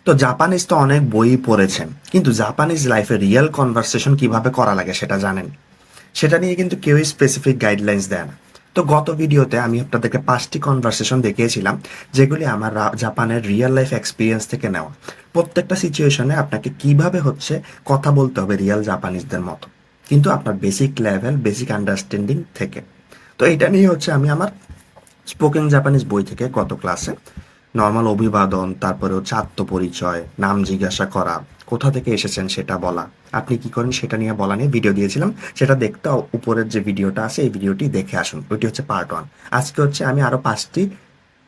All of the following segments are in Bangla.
তো জাপানিজ তো অনেক বই পড়েছেন, কিন্তু জাপানিজ লাইফে রিয়েল কনভারসেশন কিভাবে করা লাগে সেটা জানেন? সেটা নিয়ে কিন্তু কেউই স্পেসিফিক গাইডলাইন্স দেয় না। তো গত ভিডিওতে আমি আপনাদেরকে 5টি কনভারসেশন দেখিয়েছিলাম, যেগুলি আমার জাপানের রিয়েল লাইফ এক্সপিরিয়েন্স থেকে নেওয়া। প্রত্যেকটা সিচুয়েশনে আপনাকে কিভাবে কথা বলতে হবে রিয়েল জাপানিজদের মতো, কিন্তু আপনার বেসিক লেভেল, বেসিক আন্ডারস্ট্যান্ডিং থেকে। তো এটা নিয়ে আমি আমার স্পোকেন জাপানিজ বই থেকে গত ক্লাসে নর্মাল অভিবাদন, তারপরে আত্মপরিচয়, নাম জিজ্ঞাসা করা, কোথা থেকে এসেছেন সেটা বলা, আপনি কি করেন সেটা নিয়ে বলা নিয়ে ভিডিও দিয়েছিলাম। সেটা দেখতে উপরের যে ভিডিওটা আছে এই ভিডিওটি দেখে আসুন, ওইটি হচ্ছে পার্ট 1। আজকে আমি আরো 5টি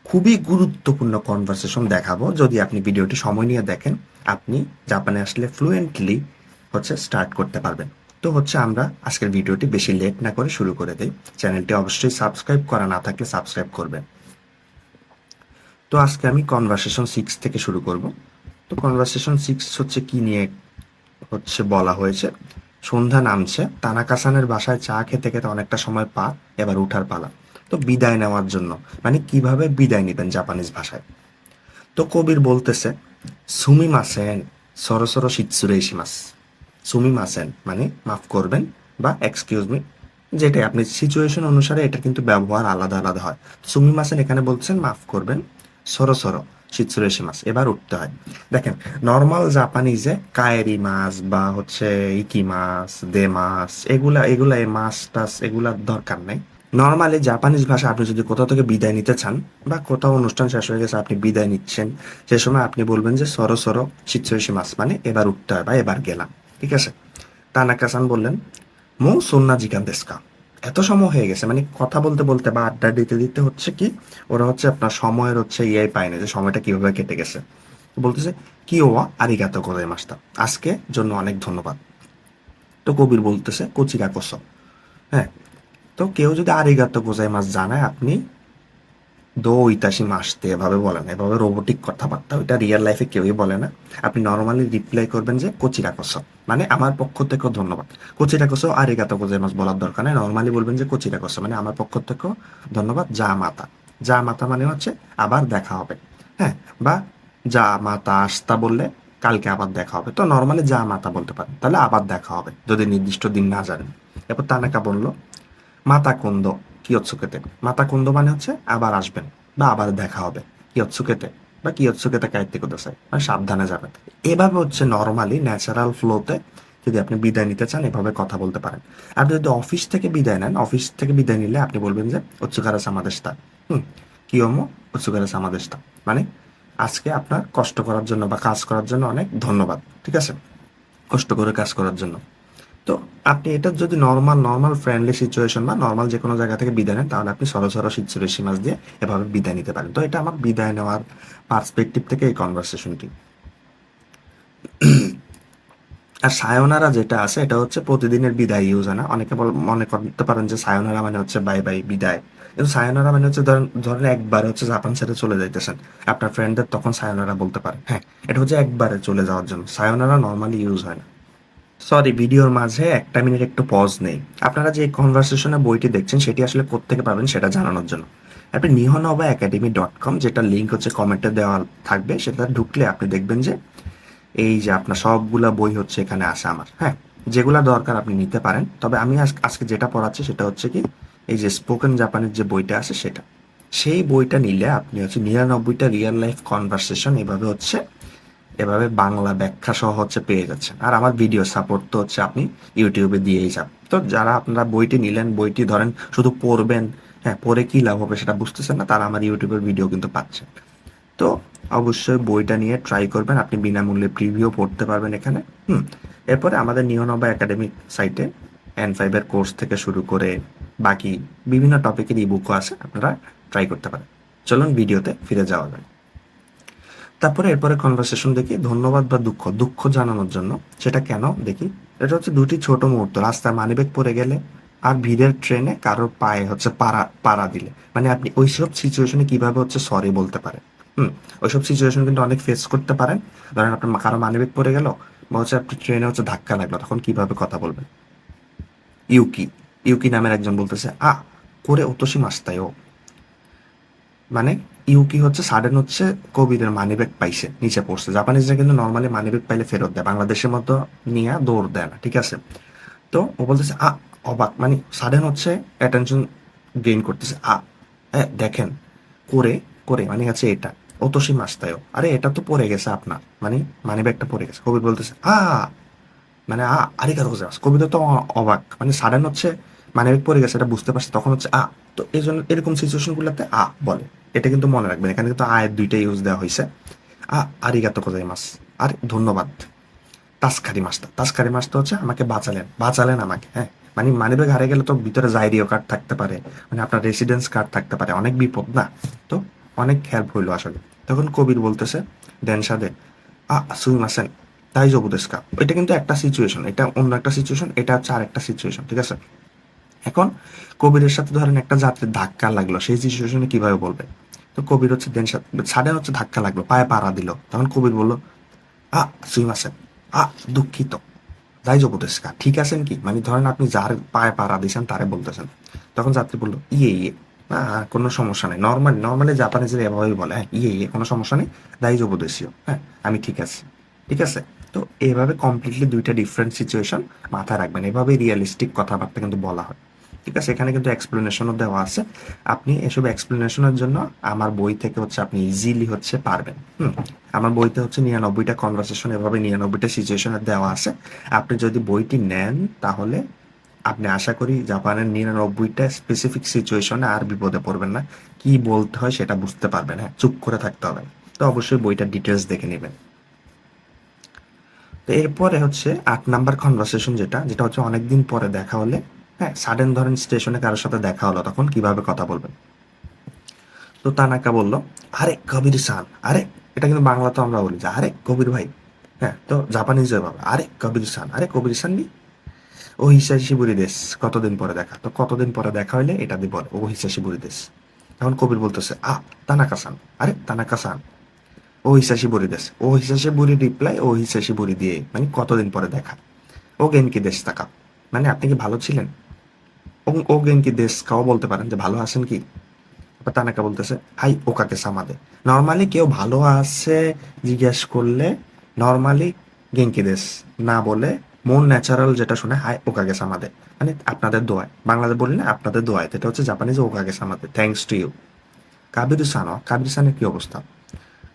খুবই গুরুত্বপূর্ণ কনভারসেশন দেখাবো। যদি আপনি ভিডিওটি সময় নিয়ে দেখেন, আপনি জাপানে আসলে ফ্লুয়েন্টলি স্টার্ট করতে পারবেন। তো আমরা আজকের ভিডিওটি বেশি লেট না করে শুরু করে দেই। চ্যানেলটি অবশ্যই সাবস্ক্রাইব করা না থাকলে সাবস্ক্রাইব করবেন। তো আজকে আমি কনভারসেশন 6 থেকে শুরু করব। তো কনভারসেশন 6 কি নিয়ে বলা হয়েছে? সন্ধ্যা নামছে, তানাকাসানের বাসায় চা খেতে খেতে অনেকটা সময় পা, এবার উঠার পালা। তো বিদায় নেওয়ার জন্য, মানে কিভাবে বিদায় নেবেন জাপানিজ ভাষায়। তো কবির বলতেছে, সুমি মাসেন সরো সরো শিৎসুরে ইশিমাস। সুমি মাসেন মানে মাফ করবেন বা এক্সকিউজ মি, যেটাই আপনি সিচুয়েশন অনুসারে এটা কিন্তু ব্যবহার আলাদা আলাদা হয়। সুমি মাসেন এখানে বলছেন মাফ করবেন, সরো সরো শিৎসুরে ইশিমাস এবার উঠতে হয়। দেখেন, নর্মাল জাপানিজে কায়েরি মাছ বা ইকি মাছ, দে মাছ, এগুলা এগুলা এ মাছ টাছ এগুলার দরকার নেই। নর্মালি জাপানিজ ভাষা আপনি যদি কোথাও থেকে বিদায় নিতে চান, বা কোথাও অনুষ্ঠান শেষ হয়ে গেছে আপনি বিদায় নিচ্ছেন, সে সময় আপনি বলবেন যে সরো সরো শিৎসুরে মাস, মানে এবার উঠতে হয় বা এবার গেলাম। ঠিক আছে? তানাকা-সান বললেন, মো সন্না জিকান দেস্কা। এত সময় হয়ে গেছে, মানে কথা বলতে বলতে বা আড্ডা দিতে দিতে কি ওরা আপনার সময়ের ইয়ে পায় না, যে সময়টা কিভাবে কেটে গেছে। বলতেছে, কি ওয়া আরিগাতো গোজাইমাস্তা, আজকে জন্য অনেক ধন্যবাদ। তো কবির বলতেছে, কোচিরা কোসো। হ্যাঁ, তো কেউ যদি আরিগাতো গোজাইমাস জানায়, আপনি দো ইতাসি মাসতে এভাবে বলেন, এভাবে রোবোটিক কথাবার্তা, ওইটা রিয়েল লাইফে কেউই বলে না। আপনি নর্মালি রিপ্লাই করবেন যে কোচিরা কোসো, মানে আমার পক্ষ থেকেও ধন্যবাদ। কোচিরা কোসো আরিগাতো গোজাইমাস বলার দরকার নেই, নর্মালি বলবেন যে কোচিরা কোসো মানে আমার পক্ষ থেকেও ধন্যবাদ, যা মাতা। যা মাতা মানে আবার দেখা হবে। হ্যাঁ, বা যা মাতা আসতা বললে কালকে আবার দেখা হবে। তো নর্মালি যা মাতা বলতে পারেন, তাহলে আবার দেখা হবে যদি নির্দিষ্ট দিন না জানেন। এরপর তানাকা বলল, মাতা কুন্দ কিয়ৎসুকেতে। মাতা কুন্দ মানে আবার আসবেন বা আবার দেখা হবে। কিয়ৎসুকেতে বা কিয়ৎসুকেতে কাইতে কোদাসাই, মানে সাবধানে যাবেন। এভাবে নর্মালি ন্যাচারাল ফ্লোতে যদি আপনি বিদায় নিতে চান, এভাবে কথা বলতে পারেন। আপনি যদি অফিস থেকে বিদায় নেন, অফিস থেকে বিদায় নিলে আপনি বলবেন যে ওৎসুকারে সামাদেশতা। কিয়মো ওৎসুকারে সামাদেশতা, মানে আজকে আপনার কষ্ট করার জন্য বা কাজ করার জন্য অনেক ধন্যবাদ। ঠিক আছে? কষ্ট করে কাজ করার জন্য। তো আপনি এটা যদি নর্মাল নর্মাল ফ্রেন্ডলি সিচুয়েশন বা নর্মাল যে কোনো জায়গা থেকে বিদায় নেন, তাহলে আপনি সরো সরো শিৎসুরেশি মাস দিয়ে এভাবে বিদায় নিতে পারেন। তো এটা আমার বিদায় নেওয়ার পার্সপেক্টিভ থেকে এই কনভারসেশনটি। আর সায়োনারা যেটা আছে, এটা প্রতিদিনের বিদায় ইউজ হয় না। অনেকে মনে করতে পারেন যে সায়োনারা মানে বাই বাই বিদায়, কিন্তু সায়োনারা মানে ধরেন ধরেন একবারে জাপান ছেড়ে চলে যাইতেছেন, আপনার ফ্রেন্ডদের তখন সায়োনারা বলতে পারেন। হ্যাঁ, এটা একবারে চলে যাওয়ার জন্য। সায়োনারা নর্মালি ইউজ হয় না। সরি, ভিডিওর মাঝে 1 মিনিট একটু পজ নেই। আপনারা যে কনভারসেশনে বইটি দেখছেন সেটি আসলে কোত্থেকে পাবেন সেটা জানানোর জন্য। আপনি nihonova-academy.com, যেটা লিঙ্ক কমেন্টে দেওয়া থাকবে, সেটা ঢুকলে আপনি দেখবেন যে এই যে আপনার সবগুলা বই এখানে আসে আমার। হ্যাঁ, যেগুলা দরকার আপনি নিতে পারেন। তবে আমি আজকে যেটা পড়াচ্ছি সেটা কি, এই যে স্পোকেন জাপানিজ যে বইটা আছে সেটা, সেই বইটা নিলে আপনি 99টা রিয়েল লাইফ কনভারসেশন এভাবে বাংলা ব্যাখ্যা সহ পেয়ে যাচ্ছেন। আর আমার ভিডিও সাপোর্ট তো আপনি ইউটিউবে দিয়েই যান। তো যারা আপনারা বইটি নিলেন, বইটি ধরেন শুধু পড়বেন, হ্যাঁ, পড়ে কি লাভ হবে সেটা বুঝতেছেন না, তারা আমার ইউটিউবের ভিডিও কিন্তু পাচ্ছেন। তো অবশ্যই বইটা নিয়ে ট্রাই করবেন, আপনি বিনামূল্যে প্রিভিউ পড়তে পারবেন এখানে। এরপরে আমাদের নিয়নবা একাডেমিক সাইটে N5 এর কোর্স থেকে শুরু করে বাকি বিভিন্ন টপিকের ইবুকও আছে, আপনারা ট্রাই করতে পারেন। চলুন ভিডিওতে ফিরে যাওয়া যায়। তারপরে এরপরে কনভারসেশন দেখি ধন্যবাদ বা দুঃখ। দুঃখ জানানোর জন্য সেটা কেন দেখি। এটা দুটি ছোট মুহূর্ত, রাস্তায় মানিব্যাগ পড়ে গেলে আর ভিড়ের ট্রেনে কারোর পায়ে পাড়া পাড়া দিলে, মানে আপনি ওইসব সিচুয়েশনে কিভাবে সরি বলতে পারেন। ওইসব সিচুয়েশন কিন্তু অনেক ফেস করতে পারেন। ধরেন আপনার কারো মানিব্যাগ পড়ে গেল বা আপনি ট্রেনে ধাক্কা লাগলো, তখন কিভাবে কথা বলবেন। ইউকি ইউকি নামের একজন বলতেছে, করে ওতোসি মাস্তায় ও, মানে ইউকি হচ্ছে সাডেন হচ্ছে কবিরের মানিব্যাগ পাইছে, নিচে পড়ছে। জাপানিজরা কিন্তু নর্মালি মানিব্যাগ পাইলে ফেরত দেয়, বাংলাদেশের মতো নিয়ে দৌড় দেয় না, ঠিক আছে? তো ও বলতেছে অবাক, মানে সাডেন হচ্ছে অ্যাটেনশন গেইন করতেছে। দেখেন, করে করে মানে হচ্ছে এটা অতসী মাস্তায়ও, আরে এটা তো পড়ে গেছে আপনার, মানে মানিব্যাগটা পড়ে গেছে। কবির বলতেছে মানে আরিগাতো গোজাইমাসু। কবিতা তো অবাক, মানে সাডেন হচ্ছে মানিব্যাগ পড়ে গেছে এটা বুঝতে পারছে, তখন হচ্ছে তো এই জন্য এরকম সিচুয়েশন গুলোতে বলে। এটা কিন্তু মনে রাখবেন, এখানে কিন্তু এর দুইটা ইউজ দেওয়া হয়েছে। আরিগাতো গোজাইমাস, আর ধন্যবাদ। তাস্কারি মাস্তা হচ্ছে আমাকে বাঁচালেন, বাঁচালেন আমাকে, হ্যাঁ। মানে মানিব্যাগ হারিয়ে গেলে তো ভিতরে জাইরিও কার্ড থাকতে পারে, মানে আপনার রেসিডেন্স কার্ড থাকতে পারে, অনেক বিপদ না? তো অনেক হেল্প হইলো আসলে। তখন কবির বলতেছে দেনসাদে সুইমাসেন তাই জবুদেস্কা। এটা কিন্তু একটা সিচুয়েশন, এটা অন্য একটা সিচুয়েশন, এটা হচ্ছে আরেকটা সিচুয়েশন, ঠিক আছে? এখন কবিরের সাথে ধরেন একটা যাত্রীর ধাক্কা লাগলো, সেই সিচুয়েশনে কিভাবে বলবে? তো কবির হচ্ছে সাডেন হচ্ছে ধাক্কা লাগলো, পায়ে পাড়া দিল, তখন কবির বলল সুইমাসেন, আ দুঃখিত, দাইজোবু দেশকা, ঠিক আছেন কি? মানে ধরেন আপনি যার পায়ে পাড়া দিয়েছেন তারে বলতেছেন। তখন যাত্রী বলল ইয়ে, কোনো সমস্যা নেই। নর্মালি জাপানিজরা এভাবেই বলে, হ্যাঁ, ইয়ে কোনো সমস্যা নেই, দাইজোবু দেশীয়, হ্যাঁ, আমি ঠিক আছি, ঠিক আছে? তো এভাবে কমপ্লিটলি দুইটা ডিফারেন্ট সিচুয়েশন মাথায় রাখবেন, এভাবে রিয়েলিস্টিক কথাবার্তা কিন্তু বলা হয়, ঠিক আছে? এখানে কিন্তু এক্সপ্লেনেশনও দেওয়া আছে। আপনি এসব এক্সপ্লেনেশনের জন্য আমার বই থেকে হচ্ছে আপনি ইজিলি হচ্ছে পারবেন। আমার বইতে হচ্ছে 99টা কনভারসেশন, এভাবে 99টা সিচুয়েশনে দেওয়া আছে। আপনি যদি বইটি নেন তাহলে আপনি আশা করি জাপানের 99টা স্পেসিফিক সিচুয়েশনে আর বিপদে পড়বেন না। কি বলতে হয় সেটা বুঝতে পারবেন, হ্যাঁ, চুপ করে থাকতে হবে। তো অবশ্যই বইটার ডিটেলস দেখে নেবেন। তো এরপরে হচ্ছে 8 নাম্বার কনভারসেশন, যেটা যেটা হচ্ছে অনেকদিন পরে দেখা হলে, হ্যাঁ, সাডেন ধরেন স্টেশনে কারোর সাথে দেখা হলো, তখন কিভাবে কথা বলবেন? তো তানাকা বলল, আরে কবির সান, আরে এটা কিন্তু বাংলা তো আমরা বলি যে আরে কবির ভাই, হ্যাঁ। তো জাপানিজ ভাবে আরে কবির সান, আরে কবির সান নি, ও হিসাশিবুরি দেশ, কতদিন পরে দেখা। তো কতদিন পরে দেখা হইলে এটা দিয়ে বলে ও হিসাশিবুরি দেশ। তখন কবির বলতেছে তানাকা সান, আরে তানাকা সান, ও হিসাশিবুরি দেশ। ও হিসাশিবুরি রিপ্লাই ও হিসাশিবুরি দিয়ে মানে কতদিন পরে দেখা। ও গেনকি দেশ তাকা, মানে আপনি কি ভালো ছিলেন? ও গেনকি দেশ কাও বলতে পারেন যে ভালো আছেন কি। তানাকা বলতেছে হাই ওকাকে সামাদে। নর্মালি কেউ ভালো আছে জিজ্ঞেস করলে নর্মালি গেঙ্কি দেশ না বলে মন ন্যাচারাল যেটা শুনে হাই ওকাকে সামাদে, মানে আপনাদের দোয়ায়। বাংলাদেশ বলি না আপনাদের দোয়ায়, এটা হচ্ছে জাপানিজ ওকাকে সামাদে, থ্যাঙ্কস টু ইউ। কাবিরু সানো, কাবির সানের কি অবস্থা?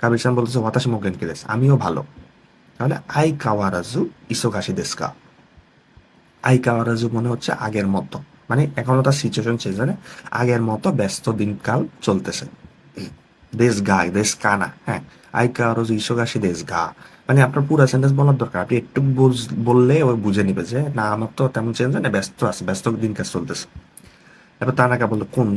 কাবির সান বলতেছে হতাশ মো গেঙ্কি দেশ, আমিও ভালো। তাহলে আই কাওয়ারাজু ইসোগাশি দেশকা। আই কাওয়ারাজু মনে হচ্ছে আগের মতো, মানে এখনো তার সিচুয়েশন চেঞ্জ হয় না, আগের মতো ব্যস্ত দিনকাল চলতেছে। দেশ গা, দেশ কানা, হ্যাঁ। আই কাওয়ারাজু ইসোগাশি দেশ গা, মানে আপনার পুরো সেন্টেন্স বলার দরকার, আপনি একটু বললে ও বুঝে নিবে যে না আমার তো তেমন চেঞ্জ হয় না, ব্যস্ত আছে, ব্যস্ত দিন কাজ চলতেছে। এবার তানাকা বললো কোন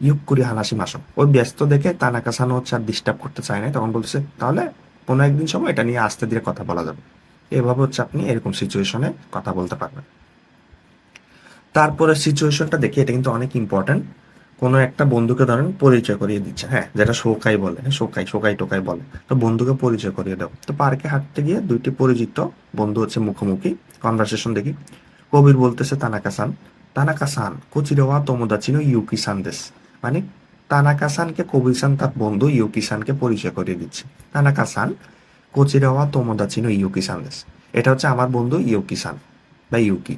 ইউক করি হানাসি মাসো। ওই ব্যস্ত দেখে তানাকা সানো হচ্ছে আর ডিস্টার্ব করতে চায় না, তখন বলছে তাহলে কোনো একদিন সময় এটা নিয়ে আস্তে ধীরে কথা বলা যাবে। এভাবে হচ্ছে আপনি এরকম সিচুয়েশনে কথা বলতে পারবেন। তারপরে সিচুয়েশনটা দেখি, এটা কিন্তু অনেক ইম্পর্টেন্ট। কোনো একটা বন্ধুকে ধরেন পরিচয় করিয়ে দিচ্ছে, হ্যাঁ, যেটা শোকাই বলে, শোকাই টোকাই বলে। তো বন্ধুকে পরিচয় করিয়ে দাও। তো পার্কে হাঁটতে গিয়ে দুইটি পরিচিত বন্ধু হচ্ছে মুখোমুখি, কনভারসেশন দেখি। কবির বলতেছে তানাকা সান কোচিরোয়া তোমোদাচি নো ইউকি সান দেস, মানে তানাকা সানকে কবির সান তার বন্ধু ইউকি সানকে পরিচয় করিয়ে দিচ্ছে। তানাকা সান কোচিরোয়া তোমোদাচি নো ইউকি সান দেস, এটা হচ্ছে আমার বন্ধু ইউকি সান বা ইউকি।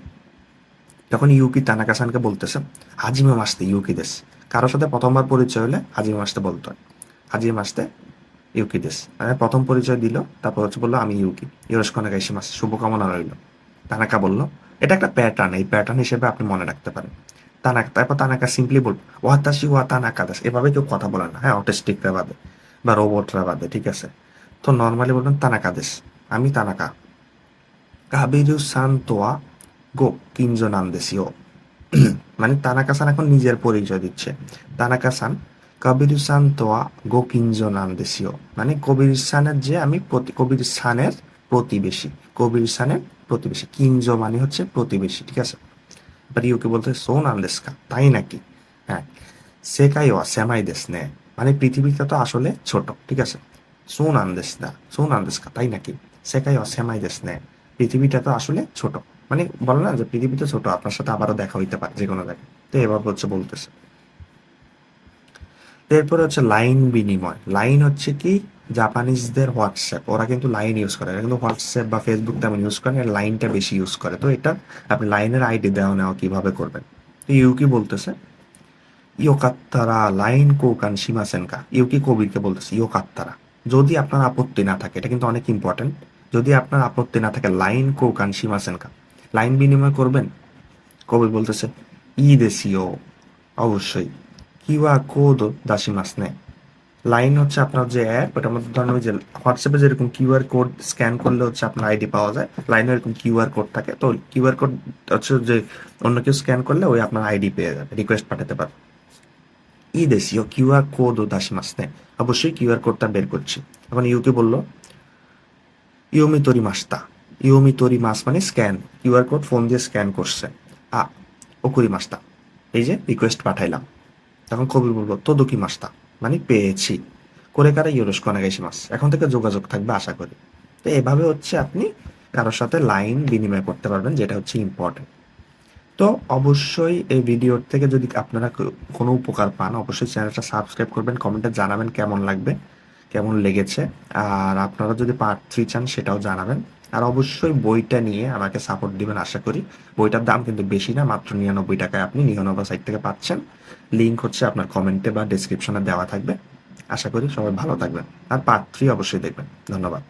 তখন ইউকি তানাকা সানকে বলতেছে হাজিমে মাসতে ইউকি দেশ। কারোর সাথে প্রথমবার পরিচয় হলে হাজিমে মাসতে বলতে হয়, হাজিমে মাসতে ইউকি দেশ, মানে প্রথম পরিচয় দিল, তারপর হচ্ছে বললো আমি ইউকি, ইয়োরোশিকু ওনেগাইশিমাসু, শুভকামনা রইল। তানাকা বলল, এটা একটা প্যাটার্ন, এই প্যাটার্ন হিসেবে আপনি মনে রাখতে পারেন। তানাকা, তারপর তানাকা সিম্পলি বলবো ওয়াতাশি ওয়া তানাকা দাস, এভাবে কেউ কথা বলে না, হ্যাঁ, অটিস্টিকরা বাদে বা রোবটরা বাদে, ঠিক আছে? তো নর্মালি বলবেন তানাকা দেশ, আমি তানাকা। কাবিরু সান তোয়া গো কিনজো নাম দেশিও, মানে তানাকা সান এখন নিজের পরিচয় দিচ্ছে। তানাকা সান কবির সান তোয়া গো কিনজো নাম দেশিও, মানে কবির সানের যে আমি কবির সানের প্রতিবেশী, কবির সানের প্রতিবেশী। কিনজো মানে হচ্ছে প্রতিবেশী, ঠিক আছে? এবার ইউকে বলতে সো নাম দেশকা, তাই নাকি? হ্যাঁ। সেকাই ওয়া সেমাই দেশ নে, মানে পৃথিবীটা তো আসলে ছোট, ঠিক আছে? সো নাম দেশকা, তাই নাকি? সেকাই ওয়া সেমাই দেশ নে, পৃথিবীটা তো আসলে ছোট, মানে বলে না যে পৃথিবী তো ছোট, আপনার সাথে আবারও দেখা হইতে পারে যে কোনো জায়গায়। তো এবার হচ্ছে বলতেছে। তো এরপরে হচ্ছে লাইন বিনিময়। লাইন হচ্ছে কি, জাপানিজদের হোয়াটসঅ্যাপ, ওরা কিন্তু লাইন ইউজ করে, এরা কিন্তু হোয়াটসঅ্যাপ বা ফেসবুক তেমন ইউজ করে না, লাইনটা বেশি ইউজ করে। তো এটা আপনি লাইনের আইডি দেওয়া নেওয়া কিভাবে করবেন। তো ইউকি বলতেছে ইয়োকাত্তারা লাইন কৌকান সীমাসেনকা, ইউকি কবিরকে বলতেছে ইয়োকাত্তারা, যদি আপনার আপত্তি না থাকে, এটা কিন্তু অনেক ইম্পর্টেন্ট, যদি আপনার আপত্তি না থাকে লাইন কৌকান সীমাসেনকা, লাইন বিনিময় করবেন। কবির বলতেছে ই দেশীয়, অবশ্যই, কিউআর কোড দাসিমাস নেয়। লাইন হচ্ছে আপনার যে অ্যাপ, ওটার মধ্যে ধরেন ওই যে হোয়াটসঅ্যাপে যেরকম কিউআর কোড স্ক্যান করলে হচ্ছে আপনার আইডি পাওয়া যায়, লাইনে এরকম কিউআর কোড থাকে। তো কিউআর কোড হচ্ছে যে অন্য কেউ স্ক্যান করলে ওই আপনার আইডি পেয়ে যাবে, রিকোয়েস্ট পাঠাতে পারবে। ই দেশীয় কিউআর কোড ও দাসিমাস নেয়, অবশ্যই কিউআর কোডটা বের করছি। এখন ইউকে বললো ইওমি তরি মাস্তা, ইওমি তরি মাস মানে স্ক্যান, কিউআর কোড ফোন দিয়ে স্ক্যান করছে। আ ওকুরি মাস্তা, এই যে রিকোয়েস্ট পাঠাইলাম। তখন কবির বলবো তোদুকি মাস্তা, মানে পেয়েছি। করে কারা ইয়োরোস্কো নাগাইশি মাস, এখন থেকে যোগাযোগ থাকবে আশা করি। তো এভাবে হচ্ছে আপনি কারোর সাথে লাইন বিনিময় করতে পারবেন, যেটা হচ্ছে ইম্পর্টেন্ট। তো অবশ্যই এই ভিডিওর থেকে যদি আপনারা কোনো উপকার পান, অবশ্যই চ্যানেলটা সাবস্ক্রাইব করবেন, কমেন্টে জানাবেন কেমন লাগবে, কেমন লেগেছে। আর আপনারা যদি পার্ট 3 চান সেটাও জানাবেন। আর অবশ্যই বইটা নিয়ে আমাকে সাপোর্ট দিবেন আশা করি। বইটার দাম কিন্তু বেশি না, মাত্র 99 টাকায় আপনি নিহনবা সাইট থেকে পাচ্ছেন। লিঙ্ক হচ্ছে আপনার কমেন্টে বা ডেসক্রিপশনে দেওয়া থাকবে। আশা করি সবাই ভালো থাকবেন, আর পার্ট 3 অবশ্যই দেখবেন। ধন্যবাদ।